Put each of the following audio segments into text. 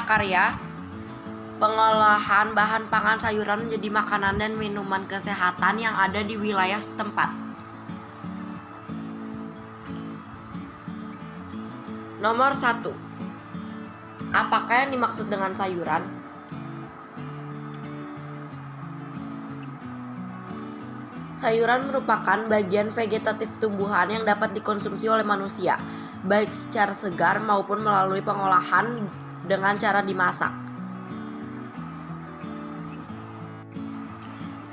prakarya pengolahan bahan pangan sayuran menjadi makanan dan minuman kesehatan yang ada di wilayah setempat. Nomor 1. Apakah yang dimaksud dengan sayuran? Sayuran merupakan bagian vegetatif tumbuhan yang dapat dikonsumsi oleh manusia, baik secara segar maupun melalui pengolahan dengan cara dimasak.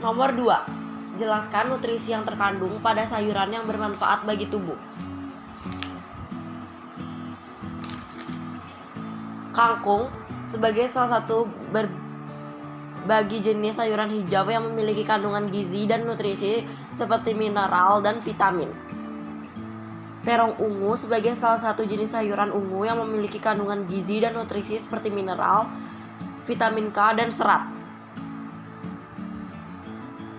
Nomor 2. Jelaskan nutrisi yang terkandung pada sayuran yang bermanfaat bagi tubuh. Kangkung sebagai salah satu bagi jenis sayuran hijau yang memiliki kandungan gizi dan nutrisi seperti mineral dan vitamin. Terong ungu sebagai salah satu jenis sayuran ungu yang memiliki kandungan gizi dan nutrisi seperti mineral, vitamin K, dan serat.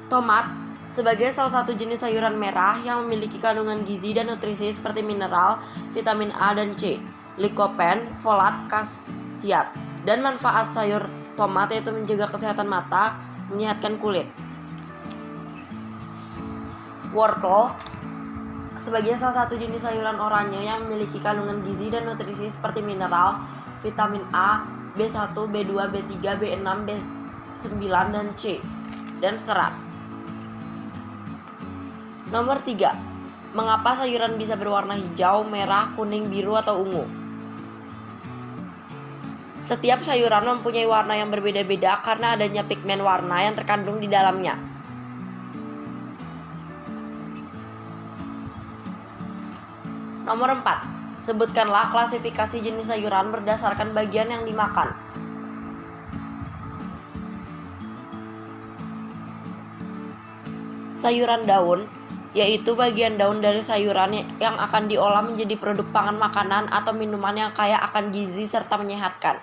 Tomat sebagai salah satu jenis sayuran merah yang memiliki kandungan gizi dan nutrisi seperti mineral, vitamin A dan C, likopen, folat, khasiat, dan manfaat sayur tomat yaitu menjaga kesehatan mata, menyehatkan kulit. Wortel sebagai salah satu jenis sayuran oranye yang memiliki kandungan gizi dan nutrisi seperti mineral, vitamin A, B1, B2, B3, B6, B9, dan C, dan serat. Nomor 3. Mengapa sayuran bisa berwarna hijau, merah, kuning, biru, atau ungu? Setiap sayuran mempunyai warna yang berbeda-beda karena adanya pigmen warna yang terkandung di dalamnya. Nomor 4. Sebutkanlah klasifikasi jenis sayuran berdasarkan bagian yang dimakan. Sayuran daun yaitu bagian daun dari sayuran yang akan diolah menjadi produk pangan makanan atau minuman yang kaya akan gizi serta menyehatkan.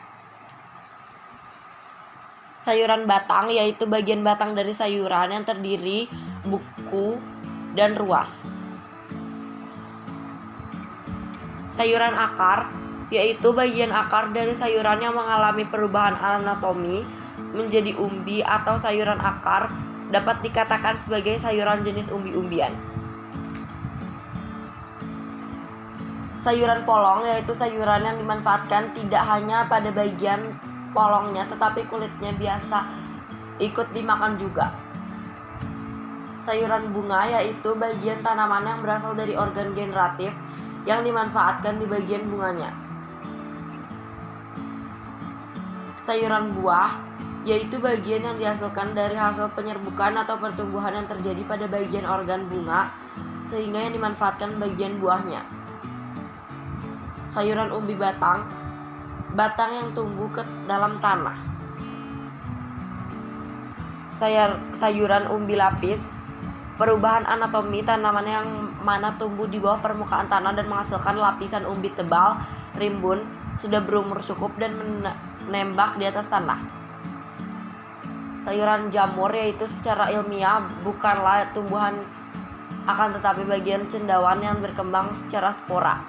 Sayuran batang yaitu bagian batang dari sayuran yang terdiri buku dan ruas. Sayuran akar yaitu bagian akar dari sayuran yang mengalami perubahan anatomi menjadi umbi atau sayuran akar dapat dikatakan sebagai sayuran jenis umbi-umbian. Sayuran polong yaitu sayuran yang dimanfaatkan tidak hanya pada bagian polongnya tetapi kulitnya biasa ikut dimakan juga. Sayuran bunga yaitu bagian tanaman yang berasal dari organ generatif yang dimanfaatkan di bagian bunganya. Sayuran buah yaitu bagian yang dihasilkan dari hasil penyerbukan atau pertumbuhan yang terjadi pada bagian organ bunga sehingga yang dimanfaatkan bagian buahnya. Sayuran umbi batang yang tumbuh ke dalam tanah. Sayuran umbi lapis, perubahan anatomi tanaman yang mana tumbuh di bawah permukaan tanah dan menghasilkan lapisan umbi tebal, rimbun, sudah berumur cukup dan menembak di atas tanah. Sayuran jamur yaitu secara ilmiah bukanlah tumbuhan akan tetapi bagian cendawan yang berkembang secara spora.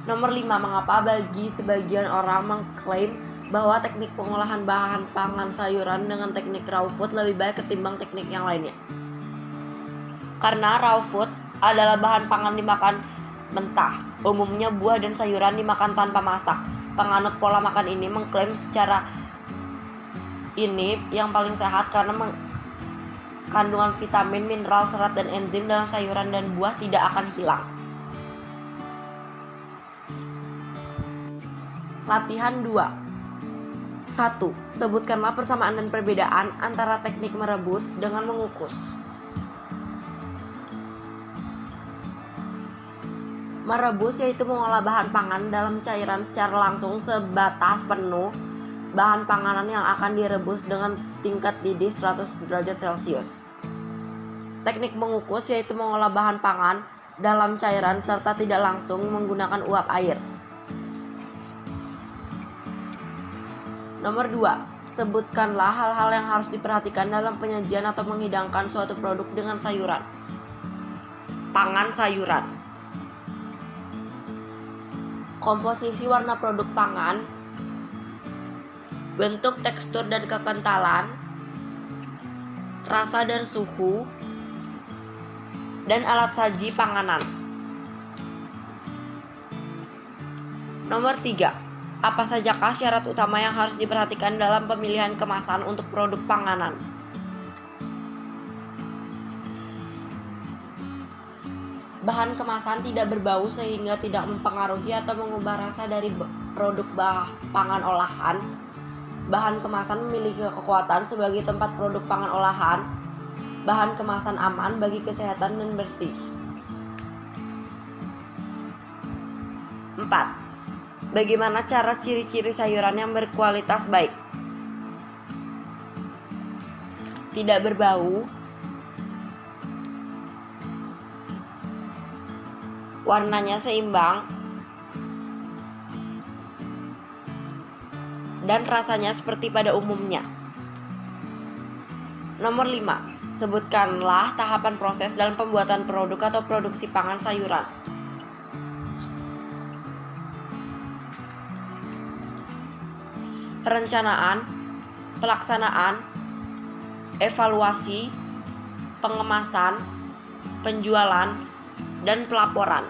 Nomor 5. Mengapa bagi sebagian orang mengklaim bahwa teknik pengolahan bahan pangan sayuran dengan teknik raw food lebih baik ketimbang teknik yang lainnya? Karena raw food adalah bahan pangan dimakan mentah, umumnya buah dan sayuran dimakan tanpa masak. Penganut pola makan ini mengklaim secara ini yang paling sehat karena kandungan vitamin, mineral, serat, dan enzim dalam sayuran dan buah tidak akan hilang. Latihan 2. 1. Sebutkanlah persamaan dan perbedaan antara teknik merebus dengan mengukus. Merebus yaitu mengolah bahan pangan dalam cairan secara langsung sebatas penuh bahan panganan yang akan direbus dengan tingkat didih 100 derajat Celcius. Teknik mengukus yaitu mengolah bahan pangan dalam cairan serta tidak langsung menggunakan uap air. Nomor 2. Sebutkanlah hal-hal yang harus diperhatikan dalam penyajian atau menghidangkan suatu produk dengan sayuran. Pangan sayuran. Komposisi warna produk pangan bentuk, tekstur, dan kekentalan, rasa dan suhu, dan alat saji panganan. Nomor 3. Apa sajakah syarat utama yang harus diperhatikan dalam pemilihan kemasan untuk produk panganan? Bahan kemasan tidak berbau sehingga tidak mempengaruhi atau mengubah rasa dari produk pangan olahan. Bahan kemasan memiliki kekuatan sebagai tempat produk pangan olahan. Bahan kemasan aman bagi kesehatan dan bersih. 4. Bagaimana cara ciri-ciri sayuran yang berkualitas baik? Tidak berbau, warnanya seimbang, dan rasanya seperti pada umumnya. Nomor 5. Sebutkanlah tahapan proses dalam pembuatan produk atau produksi pangan sayuran. Perencanaan, pelaksanaan, evaluasi, pengemasan, penjualan, dan pelaporan.